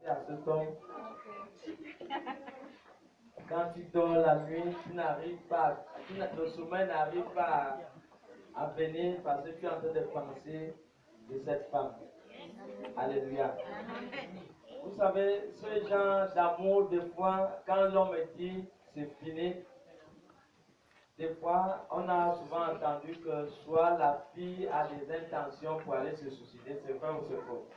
à cet homme. Quand tu dors la nuit, tu n'arrives pas, le sommeil n'arrive pas à venir parce que tu es en train de penser de cette femme. Alléluia. Vous savez, ce genre d'amour, des fois, quand l'homme dit c'est fini, des fois, on a souvent entendu que soit la fille a des intentions pour aller se suicider, c'est vrai ou c'est faux?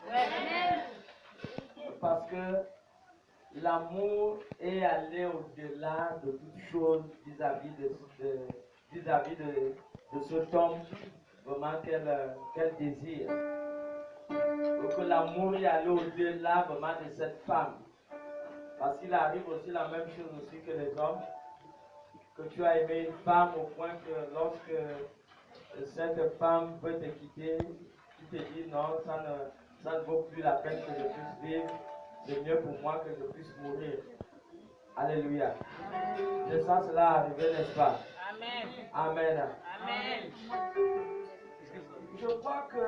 Parce que l'amour est allé au-delà de toute chose vis-à-vis de cet homme vraiment qu'elle désire. Donc l'amour est allé au-delà vraiment de cette femme. Parce qu'il arrive aussi la même chose aussi que les hommes. Que tu as aimé une femme au point que lorsque cette femme peut te quitter, tu te dis non, ça ne vaut plus la peine que je puisse vivre. C'est mieux pour moi que je puisse mourir. Alléluia. Je sens cela arriver, n'est-ce pas? Amen. Amen. Amen. Je crois que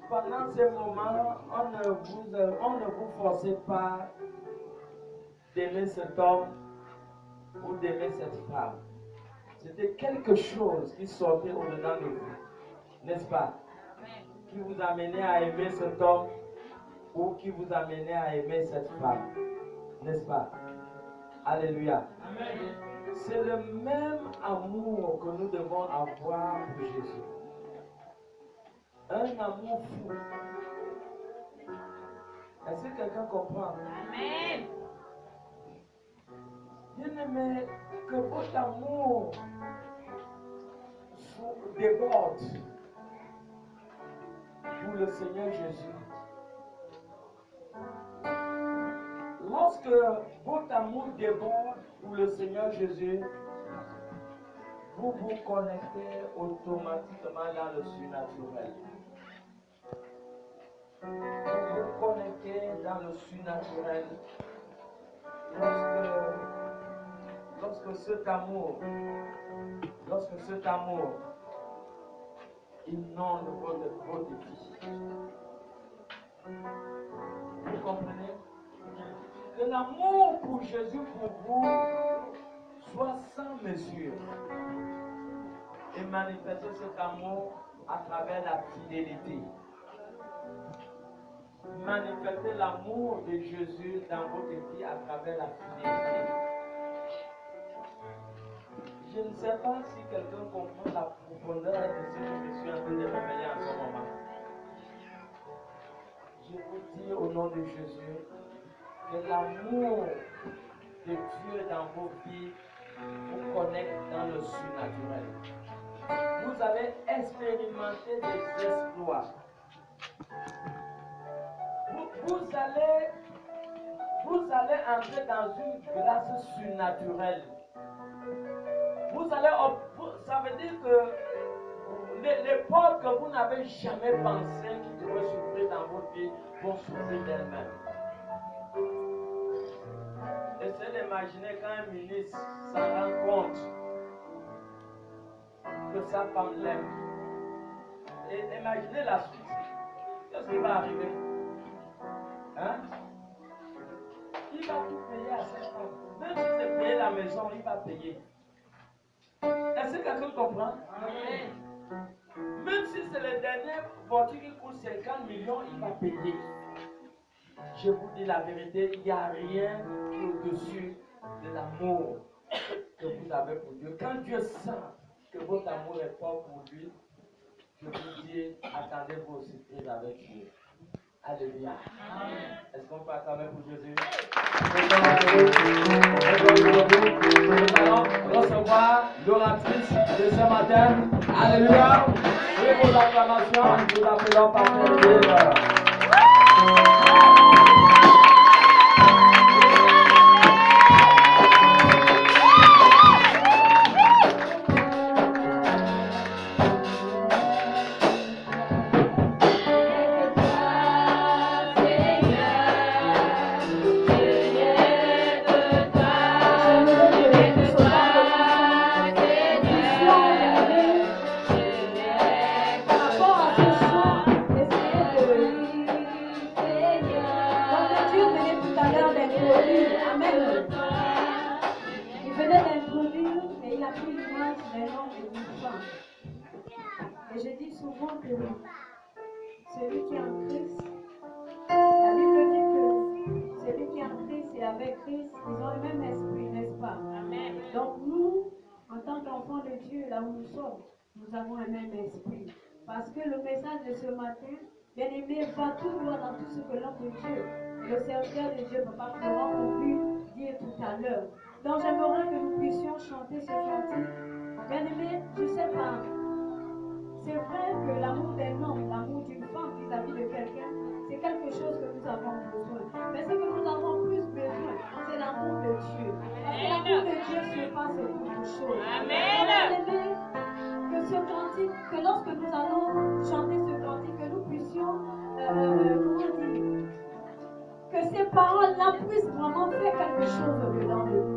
pendant ces moments, on ne vous forcez pas d'aimer cet homme ou d'aimer cette femme. C'était quelque chose qui sortait au-dedans de vous, n'est-ce pas? Qui vous amenait à aimer cet homme ou qui vous amenait à aimer cette femme, n'est-ce pas? Alléluia. Amen. C'est le même amour que nous devons avoir pour Jésus. Un amour fou. Est-ce que quelqu'un comprend? Amen. Bien-aimé, que votre amour déborde pour le Seigneur Jésus. Lorsque votre amour déborde pour le Seigneur Jésus, vous vous connectez automatiquement dans le surnaturel. Vous vous connectez dans le surnaturel. Lorsque cet amour, inonde votre vie. Vous comprenez? Que l'amour pour Jésus pour vous soit sans mesure. Et manifester cet amour à travers la fidélité. Manifester l'amour de Jésus dans votre vie à travers la fidélité. Je ne sais pas si quelqu'un comprend la profondeur de ce que je suis en train de révéler en ce moment. Je vous dis au nom de Jésus que l'amour de Dieu dans vos vies vous connecte dans le surnaturel. Vous allez expérimenter des exploits. Vous allez entrer dans une grâce surnaturelle. Ça veut dire que les portes que vous n'avez jamais pensé qui pourraient s'ouvrir dans votre vie vont s'ouvrir d'elles-mêmes. Essayez d'imaginer quand un ministre s'en rend compte que sa femme l'aime. Et imaginez la suite. Qu'est-ce qui va arriver? Hein? Il va tout payer à cette femme. Même si c'est payer la maison, il va payer. Est-ce que quelqu'un comprend? Amen. Même si c'est le dernier voiture qui coûte 50 millions, il va payer. Je vous dis la vérité, il n'y a rien au-dessus de l'amour que vous avez pour Dieu. Quand Dieu sent que votre amour est fort pour lui, je vous dis, attendez vos surprises avec Dieu. Alléluia. Est-ce qu'on peut acclamer pour Jésus? Nous allons recevoir l'oratrice de ce matin. Alléluia. Et vos acclamations, nous appelons Pasteur Dieu. Par rapport à ce chant, essayez de comprend que celui qui est en Christ, la Bible dit que celui qui est en Christ et avec Christ, ils ont le même esprit, n'est-ce pas? Amen. Donc nous, en tant qu'enfants de Dieu, là où nous sommes, nous avons un même esprit. Parce que le message de ce matin, bien aimé, va tout droit dans tout ce que l'homme de Dieu, le serviteur de Dieu, Papa Florent, ont pu dire tout à l'heure. Donc j'aimerais que nous puissions chanter ce cantique. Bien aimé, je ne sais pas, c'est vrai que l'amour d'un homme, l'amour d'une femme vis-à-vis de quelqu'un, c'est quelque chose que nous avons besoin. Mais ce que nous avons plus besoin, c'est l'amour de Dieu. Parce que l'amour de Dieu surpasse beaucoup de choses. Amen. Bien-aimé, que ce cantique, que lorsque nous allons chanter ce cantique, que nous puissions, comment dire, que ces paroles-là puissent vraiment faire quelque chose au-dedans de nous.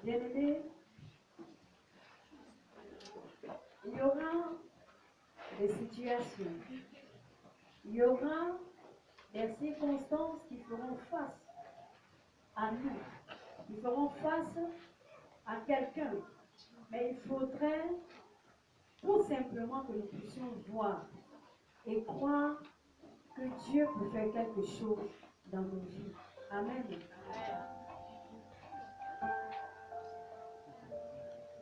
Bien-aimés, il y aura des situations, il y aura des circonstances qui feront face à nous, qui feront face à quelqu'un. Mais il faudrait tout simplement que nous puissions voir et croire que Dieu peut faire quelque chose dans nos vies. Amen.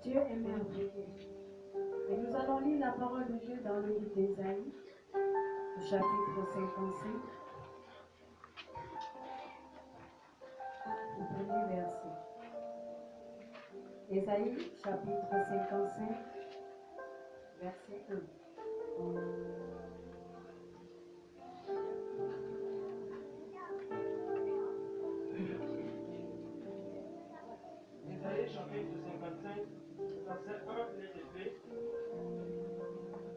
Dieu est merveilleux. Et nous allons lire la parole de Dieu dans le livre d'Ésaïe, au chapitre 55, le premier verset. Ésaïe, chapitre 55, verset 1. Ésaïe chapitre 55, verset 1, les effets.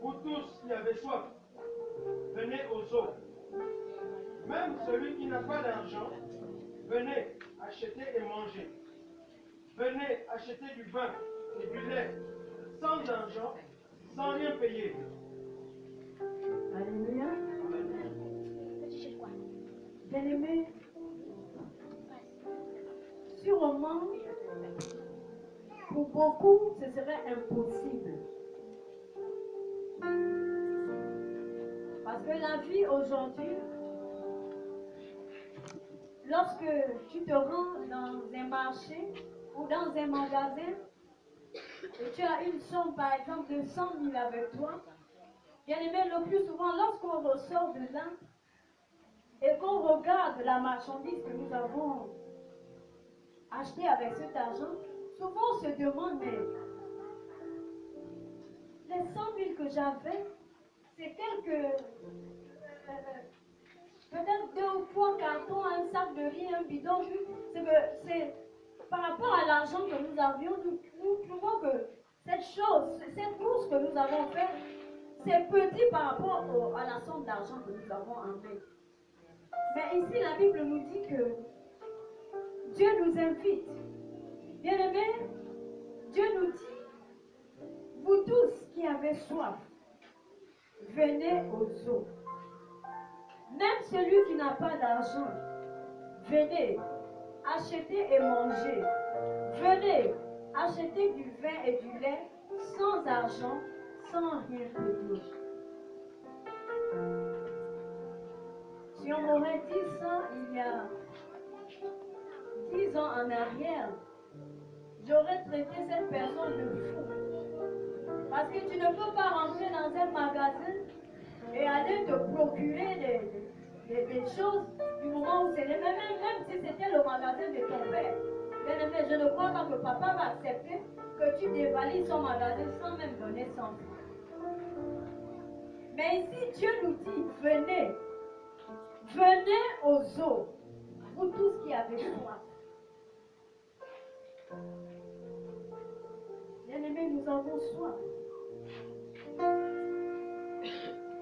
Vous tous qui avez soif, venez aux eaux. Même celui qui n'a pas d'argent, venez acheter et manger. Venez acheter du vin et du lait, sans argent, sans rien payer. Alléluia. Bien-aimés, sûrement, pour beaucoup, ce serait impossible. Parce que la vie aujourd'hui, lorsque tu te rends dans un marché, ou dans un magasin, et tu as une somme par exemple de 100 000 avec toi, bien aimé, le plus souvent lorsqu'on ressort de là et qu'on regarde la marchandise que nous avons achetée avec cet argent, souvent on se demande, mais les 100 000 que j'avais, c'est peut-être 2 ou 3 cartons, un sac de riz, un bidon. C'est par rapport à l'argent que nous avions, nous trouvons que cette course que nous avons faite, c'est petit par rapport à la somme d'argent que nous avons en main. Mais ici, la Bible nous dit que Dieu nous invite. Bien-aimés, Dieu nous dit, vous tous qui avez soif, venez aux eaux. Même celui qui n'a pas d'argent, venez, achetez et mangez. Venez, achetez du vin et du lait sans argent, sans rien payer. Si on m'aurait dit ça il y a 10 ans en arrière, j'aurais traité cette personne de fou. Parce que tu ne peux pas rentrer dans un magasin et aller te procurer des choses du moment où c'est les mêmes, même si c'était le magasin de ton père. Bien aimé, je ne crois pas que papa va accepter que tu dévalises son magasin sans même donner 100 francs. Mais ici, Dieu nous dit, venez, venez aux eaux, vous tous qui avez soif. Bien aimé, nous avons soif.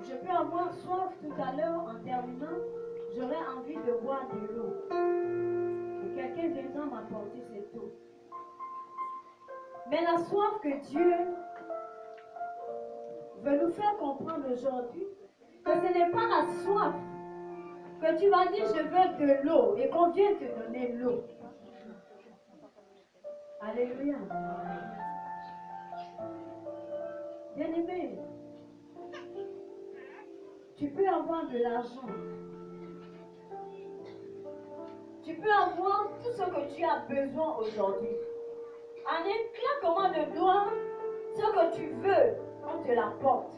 Je peux avoir soif tout à l'heure en terminant, j'aurais envie de boire de l'eau. Et quelqu'un viendra m'apporter cette eau. Mais la soif que Dieu veut nous faire comprendre aujourd'hui, que ce n'est pas la soif que tu vas dire je veux de l'eau et qu'on vient te donner l'eau. Alléluia. Bien-aimé, tu peux avoir de l'argent. Tu peux avoir tout ce que tu as besoin aujourd'hui. En un claquement de doigts, ce que tu veux, on te l'apporte.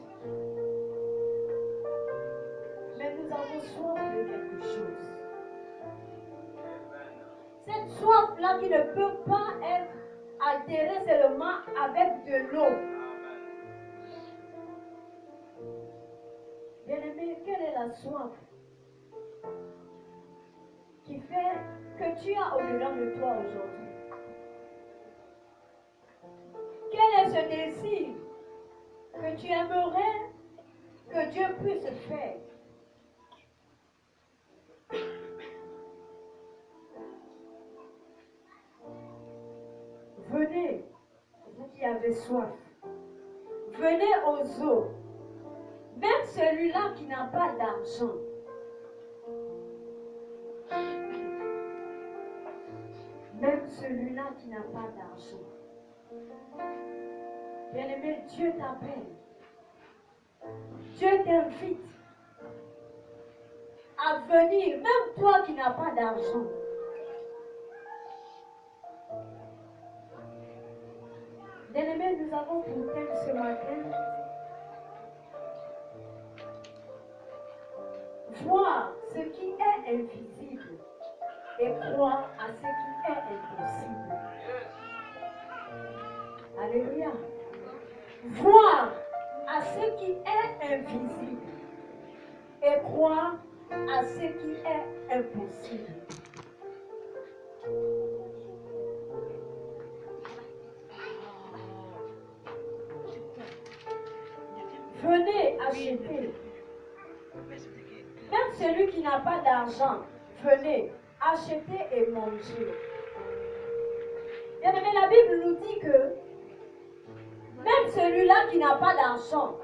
Mais nous avons soif de quelque chose. Cette soif-là qui ne peut pas être altérée seulement avec de l'eau. Bien-aimé, quelle est la soif qui fait que tu as au-dedans de toi aujourd'hui? Quel est ce désir que tu aimerais que Dieu puisse faire? Venez, vous qui avez soif. Venez aux eaux. Même celui-là qui n'a pas d'argent. Même celui-là qui n'a pas d'argent. Bien-aimé, Dieu t'appelle. Dieu t'invite à venir, même toi qui n'as pas d'argent. Bien-aimé, nous avons pour thème ce matin voir ce qui est invisible et croire à ce qui est impossible. Alléluia. Voir à ce qui est invisible et croire à ce qui est impossible. Venez acheter. Même celui qui n'a pas d'argent, venez acheter et manger. Bien aimé, la Bible nous dit que même celui-là qui n'a pas d'argent,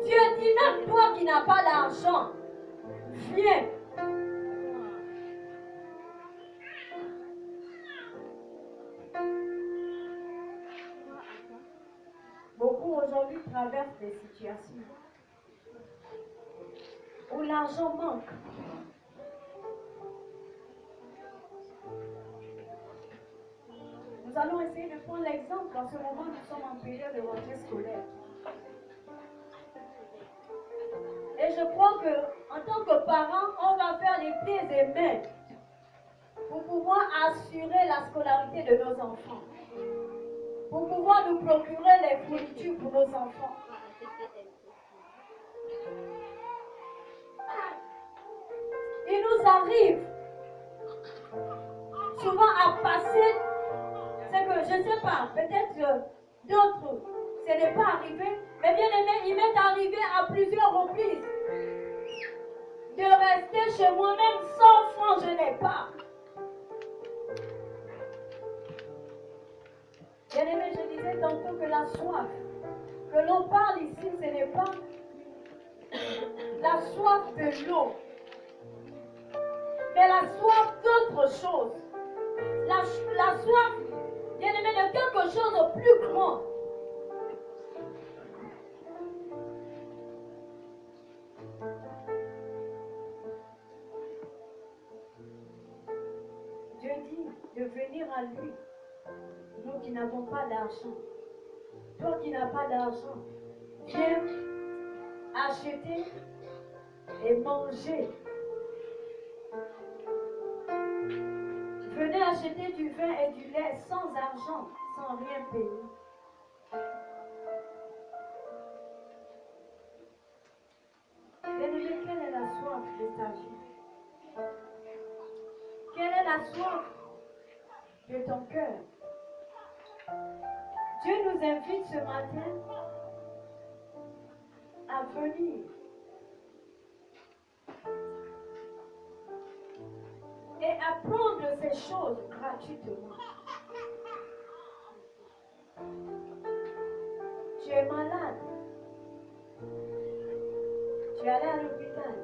Dieu dit même toi qui n'as pas d'argent, viens. Beaucoup aujourd'hui traversent des situations où l'argent manque. Nous allons essayer de prendre l'exemple. En ce moment, nous sommes en période de rentrée scolaire. Et je crois que, en tant que parents, on va faire les pieds et mains pour pouvoir assurer la scolarité de nos enfants, pour pouvoir nous procurer les fournitures pour nos enfants. Il nous arrive souvent à passer, c'est que je ne sais pas, peut-être d'autres, ce n'est pas arrivé, mais bien aimé, il m'est arrivé à plusieurs reprises de rester chez moi-même 100 francs, je n'ai pas. Bien aimé, je disais tantôt que la soif que l'on parle ici, ce n'est pas la soif de l'eau, mais la soif d'autre chose. La soif, bien aimé, de quelque chose de plus grand. Dieu dit de venir à lui, nous qui n'avons pas d'argent. Toi qui n'as pas d'argent, viens acheter et manger. Venez acheter du vin et du lait sans argent, sans rien payer. Bien-aimé, quelle est la soif de ta vie? Quelle est la soif de ton cœur? Dieu nous invite ce matin à venir et à prendre ces choses gratuitement. Tu es malade. Tu es allé à l'hôpital.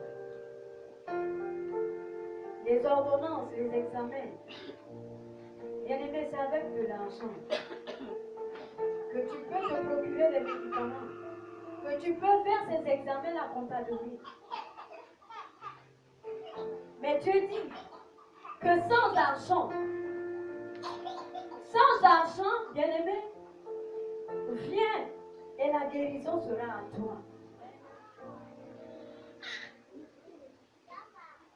Les ordonnances, les examens. Bien aimé, c'est avec de l'argent que tu peux te procurer les médicaments, que tu peux faire ces examens, la comptabilité. Mais Dieu dit que sans argent, bien aimé, viens et la guérison sera à toi.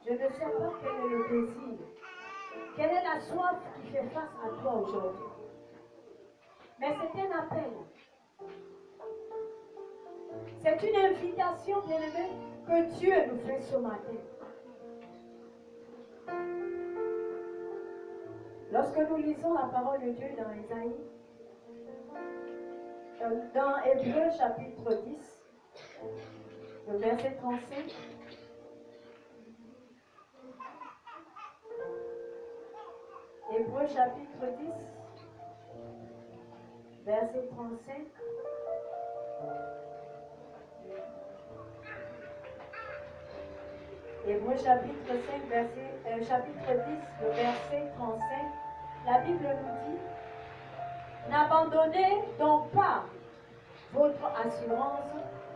Je ne sais pas quel est le désir, quelle est la soif qui fait face à toi aujourd'hui. Mais c'est un appel. C'est une invitation, bien aimé, que Dieu nous fait ce matin. Lorsque nous lisons la parole de Dieu dans Isaïe, dans Hébreux chapitre 10, le verset 35, Hébreux chapitre 10, verset 35, Hébreux chapitre 5, chapitre 10, le verset 35, la Bible nous dit: n'abandonnez donc pas votre assurance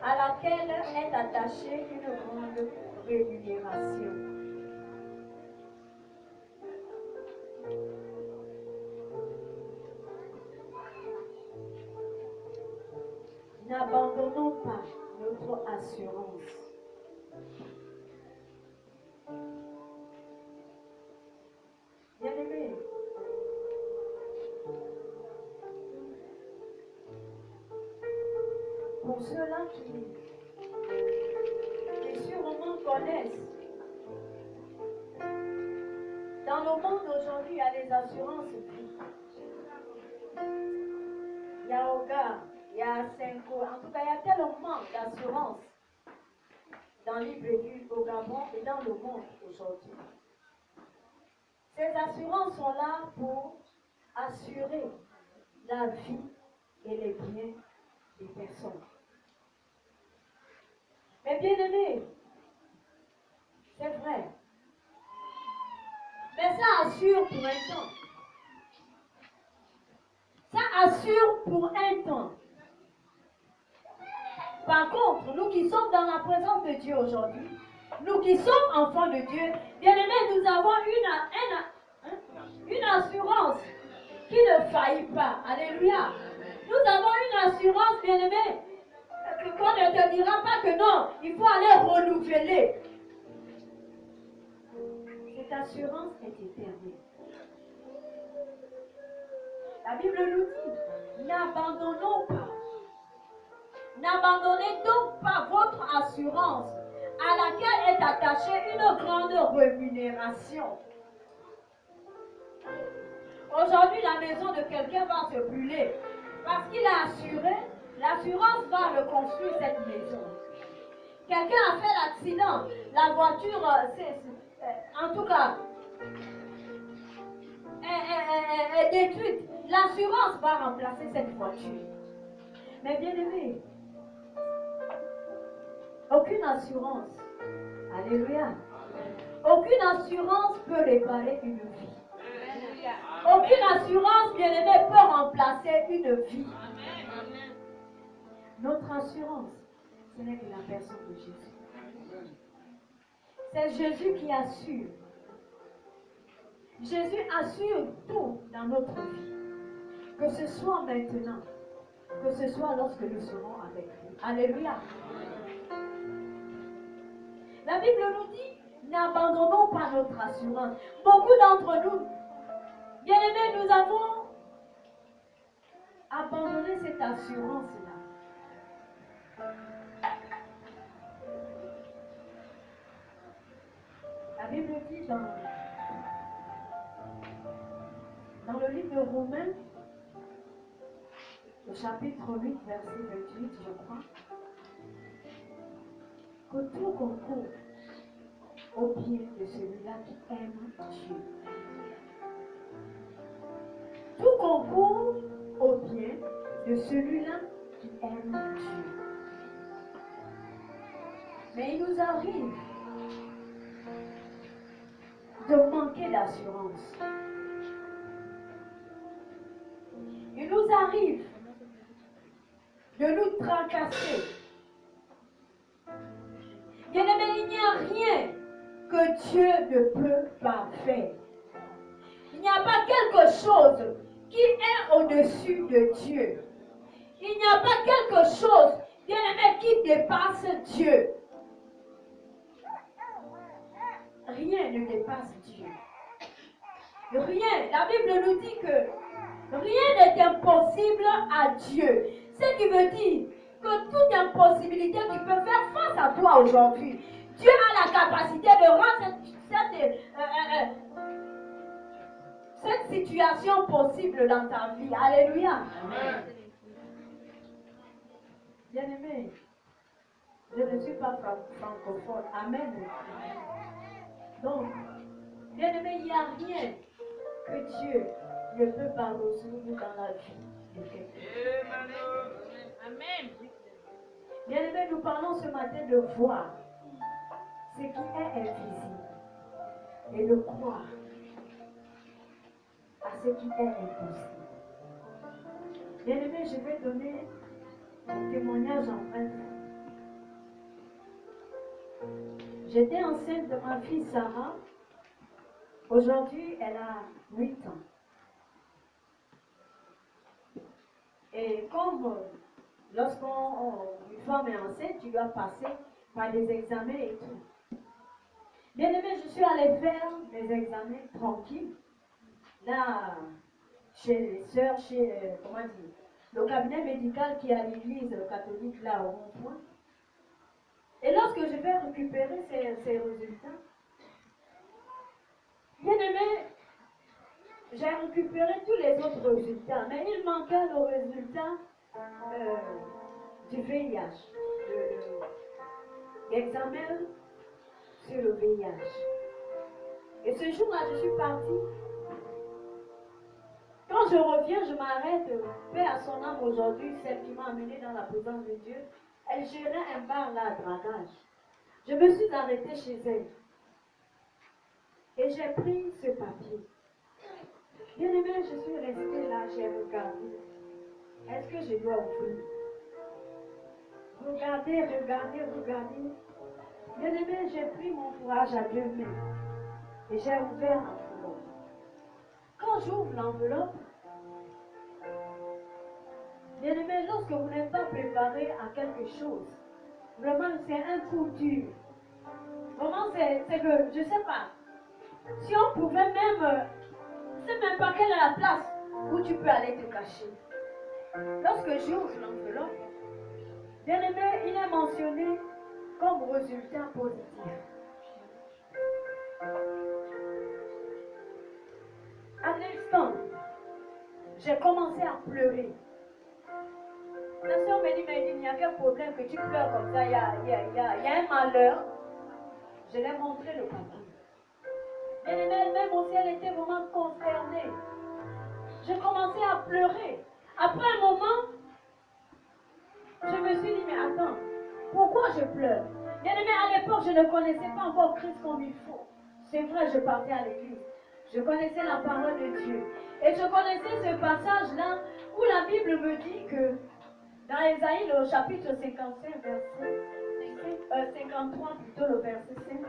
à laquelle est attachée une grande rémunération. N'abandonnons pas notre assurance. Bien-aimés, pour ceux-là qui sûrement connaissent, dans le monde aujourd'hui, il y a les assurances vie. Il y a Oga, il y a Senko, en tout cas, il y a tellement d'assurances dans Libreville, au Gabon et dans le monde aujourd'hui. Ces assurances sont là pour assurer la vie et les biens des personnes. Mais bien aimé, c'est vrai. Mais ça assure pour un temps. Ça assure pour un temps. Par contre, nous qui sommes dans la présence de Dieu aujourd'hui, nous qui sommes enfants de Dieu, bien aimés, nous avons une assurance qui ne faillit pas. Alléluia. Nous avons une assurance, bien-aimé, qu'on ne te dira pas que non, il faut aller renouveler. Cette assurance est éternelle. La Bible nous dit, n'abandonnons pas. N'abandonnez donc pas votre assurance à laquelle est attachée une grande rémunération. Aujourd'hui, la maison de quelqu'un va se brûler parce qu'il a assuré, l'assurance va reconstruire cette maison. Quelqu'un a fait l'accident, la voiture, en tout cas, est détruite. L'assurance va remplacer cette voiture. Mais bien aimé, aucune assurance, alléluia, aucune assurance peut réparer une vie. Aucune assurance, bien aimé, peut remplacer une vie. Notre assurance, ce n'est que la personne de Jésus. C'est Jésus qui assure. Jésus assure tout dans notre vie. Que ce soit maintenant, que ce soit lorsque nous serons avec lui. Alléluia. La Bible nous dit, n'abandonnons pas notre assurance. Beaucoup d'entre nous, bien-aimés, nous avons abandonné cette assurance-là. La Bible dit dans le livre de Romains, au chapitre 8, verset 28, je crois, que tout concourt au bien de celui-là qui aime Dieu. Tout concourt au bien de celui-là qui aime Dieu. Mais il nous arrive de manquer d'assurance. Il nous arrive de nous tracasser. Bien-aimé, il n'y a rien que Dieu ne peut pas faire. Il n'y a pas quelque chose qui est au-dessus de Dieu. Il n'y a pas quelque chose, bien-aimé, qui dépasse Dieu. Rien ne dépasse Dieu. Rien. La Bible nous dit que rien n'est impossible à Dieu. Ce qui veut dire que toute impossibilité qui peut faire face à toi aujourd'hui, Dieu a la capacité de rendre cette situation possible dans ta vie. Alléluia. Amen. Bien-aimé, je ne suis pas francophone. Amen. Donc, bien-aimé, il n'y a rien que Dieu ne peut pas résoudre dans la vie de quelqu'un. Amen. Bien-aimé, nous parlons ce matin de voir ce qui est invisible et de croire à ce qui est impossible. Bien-aimé, je vais donner un témoignage en bref. J'étais enceinte de ma fille Sarah. Aujourd'hui, elle a 8 ans. Et comme lorsqu'une femme est enceinte, tu dois passer par des examens et tout. Bien aimé, je suis allée faire mes examens tranquilles. Là, chez les sœurs, le cabinet médical qui est à l'église catholique, là, au rond-point. Et lorsque je vais récupérer ces résultats, bien aimé, j'ai récupéré tous les autres résultats, mais il manquait le résultat du VIH, l'examen sur le VIH. Et ce jour-là, je suis partie. Quand je reviens, je m'arrête, paix à son âme aujourd'hui, celle qui m'a amenée dans la présence de Dieu. Elle gérait un bar là à dragage. Je me suis arrêtée chez elle. Et j'ai pris ce papier. Bien aimé, je suis restée là, j'ai regardé. Est-ce que je dois ouvrir? Regardez. Bien aimé, j'ai pris mon courage à 2 mains. Et j'ai ouvert l'enveloppe. Quand j'ouvre l'enveloppe, Bien-aimé, lorsque vous n'êtes pas préparé à quelque chose, vraiment c'est un coup dur. Vraiment c'est que, je ne sais pas, si on pouvait même, je ne sais même pas quelle est la place où tu peux aller te cacher. Lorsque j'ouvre l'enveloppe, bien-aimé, il est mentionné comme résultat positif. À l'instant, j'ai commencé à pleurer. La soeur me dit, mais il n'y a qu'un problème que tu pleures comme ça, il y a un malheur. Je lui ai montré le papier. Bien-aimé, elle-même aussi, elle était vraiment consternée. J'ai commencé à pleurer. Après un moment, je me suis dit, mais attends, pourquoi je pleure? Bien-aimé, à l'époque, je ne connaissais pas encore Christ comme il faut. C'est vrai, je partais à l'église. Je connaissais la parole de Dieu. Et je connaissais ce passage-là où la Bible me dit que dans Ésaïe, le chapitre 55, verset 53, plutôt le verset 5,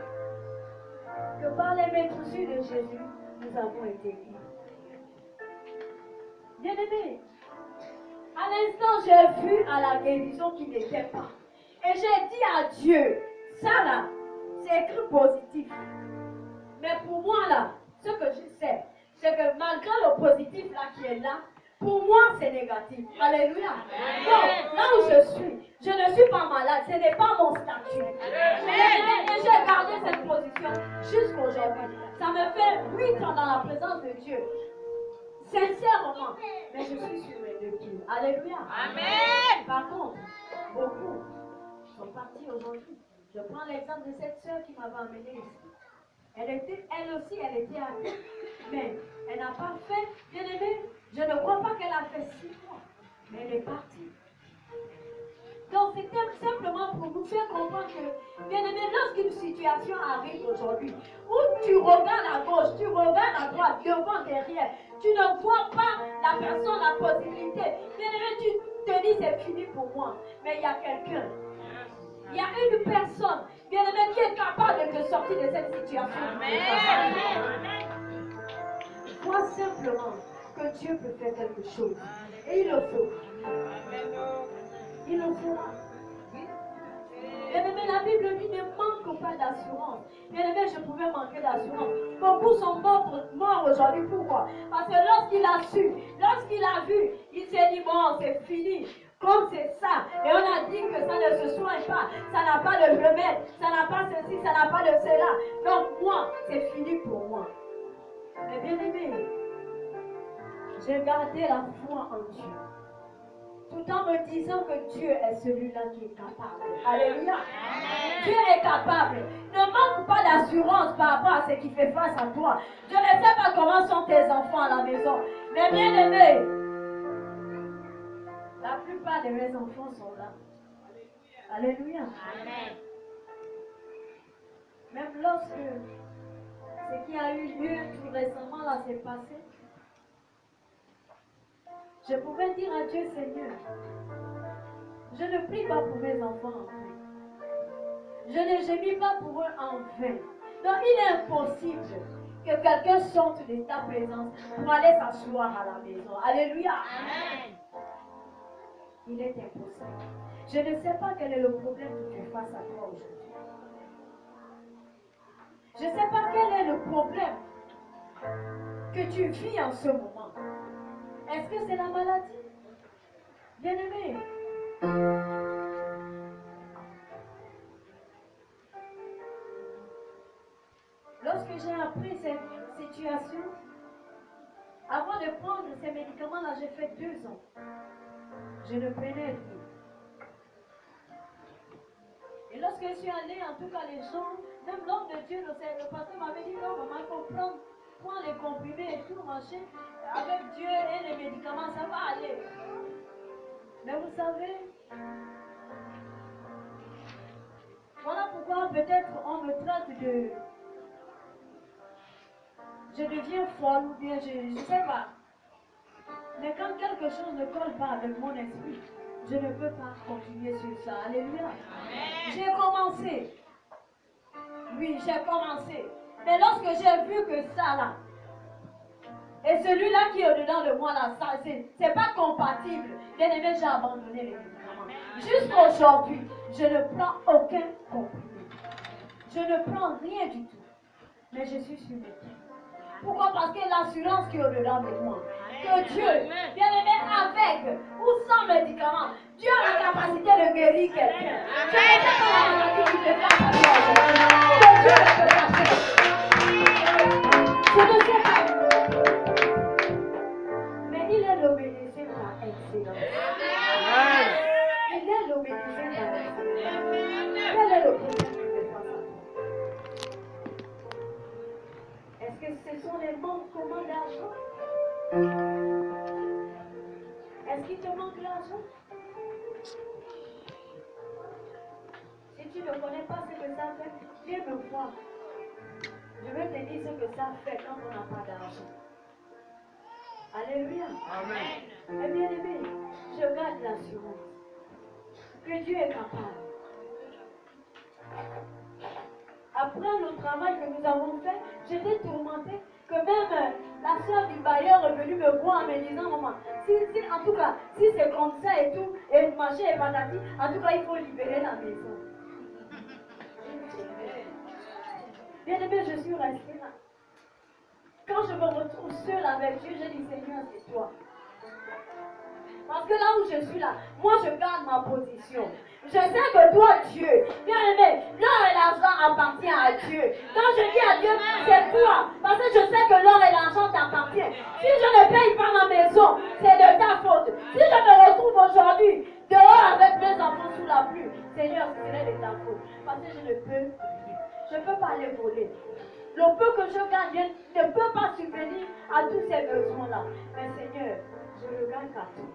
que par les maîtresses de Jésus, nous avons été libres. Bien-aimé, à l'instant, j'ai vu à la guérison qu'il n'était pas. Et j'ai dit à Dieu, ça là, c'est écrit positif. Mais pour moi là, ce que je sais, c'est que malgré le positif là qui est là, pour moi c'est négatif. Alléluia. Donc, là où je ne suis pas malade, ce n'est pas mon statut. Et j'ai gardé cette position jusqu'aujourd'hui. Ça me fait 8 ans dans la présence de Dieu. Sincèrement, mais je suis sur mes deux pieds. Alléluia. Amen. Par contre, beaucoup sont partis aujourd'hui. Je prends l'exemple de cette soeur qui m'avait amenée ici. Elle aussi, elle était athée, mais elle n'a pas fait, bien aimé, je ne crois pas qu'elle a fait 6 mois, mais elle est partie. Donc c'était simplement pour vous faire comprendre que, bien aimé, lorsqu'une situation arrive aujourd'hui, où tu regardes à gauche, tu regardes à droite, devant, derrière, tu ne vois pas la personne, la possibilité. Bien aimé, tu te dis c'est fini pour moi, mais il y a quelqu'un. Il y a une personne, bien aimé, qui est capable de te sortir de cette situation. Amen. Vois simplement que Dieu peut faire quelque chose. Et il le fera. Il le fera. Bien aimé, la Bible dit ne manque pas d'assurance. Bien aimé, je pouvais manquer d'assurance. Beaucoup sont morts aujourd'hui. Pourquoi? Parce que lorsqu'il a su, lorsqu'il a vu, il s'est dit bon, c'est fini. Comme c'est ça, et on a dit que ça ne se soigne pas, ça n'a pas de remède, ça n'a pas ceci, ça n'a pas de cela. Donc moi, c'est fini pour moi. Mais bien aimé, j'ai gardé la foi en Dieu. Tout en me disant que Dieu est celui-là qui est capable. Alléluia. Dieu est capable. Ne manque pas d'assurance par rapport à ce qui fait face à toi. Je ne sais pas comment sont tes enfants à la maison, mais bien aimé, la plupart de mes enfants sont là. Alléluia. Amen. Même lorsque ce qui a eu lieu tout récemment là s'est passé, je pouvais dire à Dieu, Seigneur, je ne prie pas pour mes enfants en vain. Je ne gémis pas pour eux en vain. Donc il est impossible que quelqu'un sorte de ta présence pour aller s'asseoir à la maison. Alléluia. Amen. Il est impossible. Je ne sais pas quel est le problème que tu es face à toi aujourd'hui. Je ne sais pas quel est le problème que tu vis en ce moment. Est-ce que c'est la maladie? Bien-aimé, lorsque j'ai appris cette situation, avant de prendre ces médicaments-là, j'ai fait 2 ans. Je ne prenais rien. Et lorsque je suis allée, en tout cas les gens, même l'homme de Dieu, le pasteur m'avait dit, non, maman, il faut prendre les comprimés et tout, machin. Avec Dieu et les médicaments, ça va aller. Mais vous savez, voilà pourquoi peut-être on me traite de... Je deviens folle ou bien je ne sais pas. Mais quand quelque chose ne colle pas avec mon esprit, je ne peux pas continuer sur ça. Alléluia. J'ai commencé. Oui, j'ai commencé. Mais lorsque j'ai vu que ça là, Et celui-là qui est au-dedans de moi, là, ça, c'est pas compatible. Bien aimé, j'ai abandonné les médicaments. Jusqu'aujourd'hui, je ne prends aucun comprimé. Je ne prends rien du tout. Mais je suis sur mes pieds. Pourquoi? Parce que l'assurance qui est au-dedans de moi, que Dieu, bien aimé, avec ou sans médicaments, Dieu a la capacité de guérir quelqu'un. Je ne sais pas la maladie qui fait face à toi aujourd'hui. Que Dieu ne peut pas faire. Je ne sais pas. Mais il est l'obéissant par excellence. Il est l'obéissant par excellence. Quel est le problème qui fait face à toi? Est-ce que ce sont les manquements d'argent? Est-ce qu'il te manque l'argent? Si tu ne connais pas ce que ça fait, viens me voir. Je vais te dire ce que ça fait quand on n'a pas d'argent. Alléluia. Amen. Et bien aimé, je garde l'assurance que Dieu est capable. Après le travail que nous avons fait, j'étais tourmentée que même la soeur du bailleur est venue me voir en me disant, maman, en tout cas, si c'est comme ça et tout, et machin et patati, en tout cas, il faut libérer la maison. Bien aimé, je suis restée là. Quand je me retrouve seule avec Dieu, je dis, Seigneur, c'est toi. Parce que là où je suis là, moi je garde ma position. Je sais que toi, Dieu, bien aimé, l'or et l'argent appartiennent à Dieu. Quand je dis à Dieu, c'est toi, parce que je sais que l'or et l'argent t'appartiennent. Si je ne paye pas ma maison, c'est de ta faute. Si je me retrouve aujourd'hui dehors avec mes enfants sous la pluie, Seigneur, ce serait de ta faute. Parce que je ne peux pas les voler. Le peu que je gagne ne peut pas subvenir à tous ces besoins-là. Mais Seigneur, je le gagne à tout.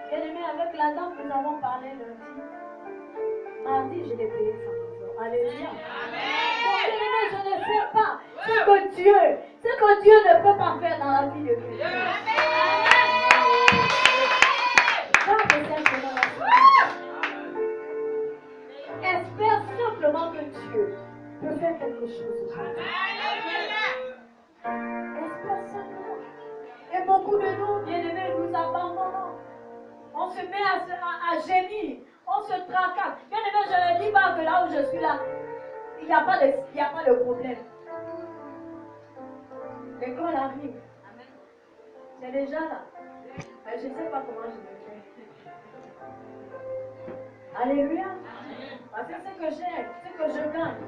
Bien aimé, avec la dame, nous avons parlé lundi. Mardi, je l'ai payé sa maison. Alléluia. Donc, bien aimé, je ne sais pas ce que Dieu ne peut pas faire dans la vie de quelqu'un. Espère simplement que Dieu peut faire quelque chose aujourd'hui. Espère simplement. Et beaucoup de nous, bien aimés, nous abandonnons. On se met à gémir, on se tracasse. Bien aimé, je ne dis pas que là où je suis là, il n'y a pas de problème. L'école arrive. C'est déjà là. Mais je ne sais pas comment je vais faire. Alléluia. Parce que ce que j'ai, ce que je gagne,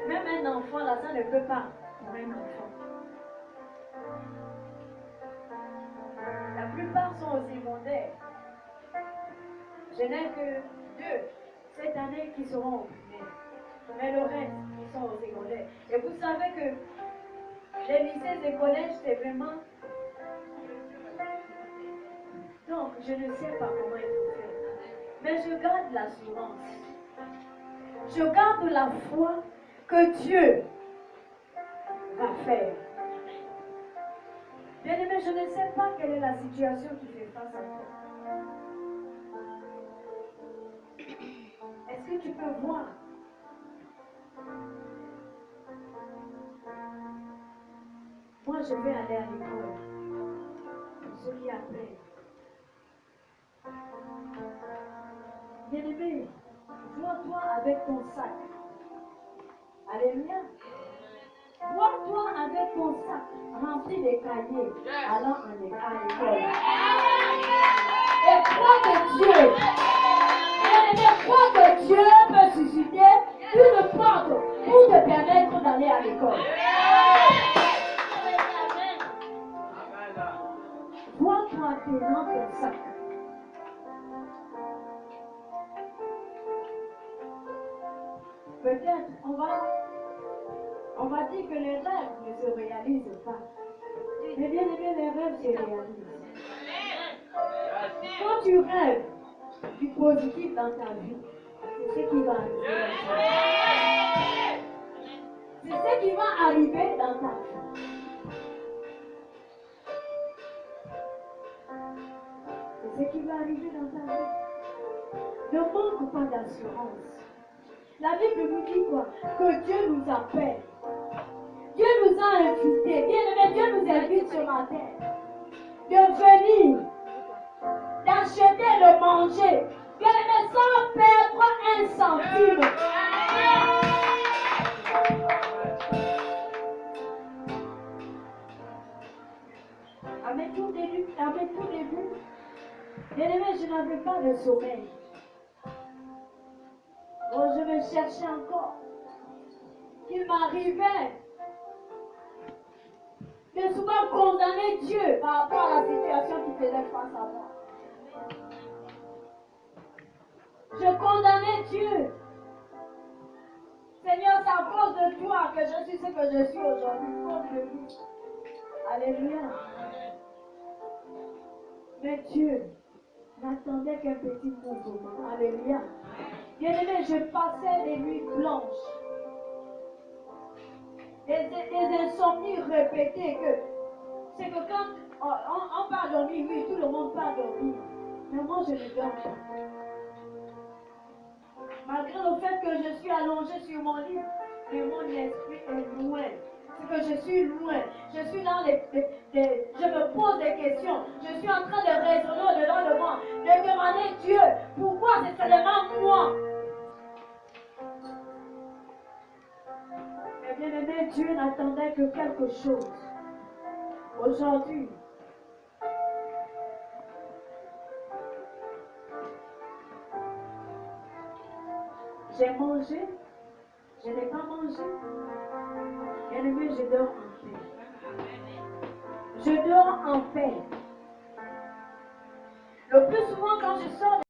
même un enfant là, ça ne peut pas pour un enfant. La plupart sont au secondaire. Je n'ai que 2 cette année qui seront au primaire. Mais le reste, ils sont au secondaire. Et vous savez que les lycées et collèges, c'est vraiment... Donc, je ne sais pas comment il faut faire. Mais je garde l'assurance. Je garde la foi que Dieu va faire. Bien aimé, je ne sais pas quelle est la situation qui fait face à toi. Est-ce que tu peux voir? Moi, je vais aller à l'école. Pour ceux qui apprennent. Bien aimé, vois-toi avec ton sac. Alléluia. Vois-toi avec ton sac rempli de cahiers allant à l'école. Et crois que Dieu, crois que Dieu peut susciter une porte pour te permettre d'aller à l'école. Vois-toi tenant ton sac. Peut-être on va dire que les rêves ne se réalisent pas. Mais bien aimé, les rêves se réalisent. Quand tu rêves du positif dans ta vie, c'est ce qui va arriver dans ta vie. C'est ce qui va arriver dans ta vie. C'est ce qui va arriver dans ta vie. Ne manque pas d'assurance. La Bible nous dit quoi? Que Dieu nous appelle. Dieu nous a invités, bien-aimés, Dieu nous invite ce matin de venir, d'acheter, de manger, bien-aimés, sans perdre un centime. À mes tout débuts, bien-aimés, je n'avais pas de sommeil. Oh, je me cherchais encore. Il m'arrivait de souvent condamner Dieu par rapport à la situation qui faisait face à moi. Je condamnais Dieu. Seigneur, c'est à cause de toi que je suis ce que je suis aujourd'hui. Comme de lui. Alléluia. Mais Dieu n'attendait qu'un petit mouvement. Alléluia. Bien-aimé, je passais des nuits blanches. Des insomnies répétées c'est que quand on part dormir, oui, tout le monde part dormir. Mais moi, je ne dors pas. Malgré le fait que je suis allongée sur mon lit, mais mon esprit est loin. C'est que je suis loin. Je suis dans je me pose des questions. Je suis en train de raisonner au-dedans de moi, de demander Dieu, pourquoi c'est seulement moi? Mais bien aimé, Dieu n'attendait que quelque chose. Aujourd'hui, j'ai mangé, je n'ai pas mangé. Bien aimé, je dors en paix. Je dors en paix. Le plus souvent, quand je sors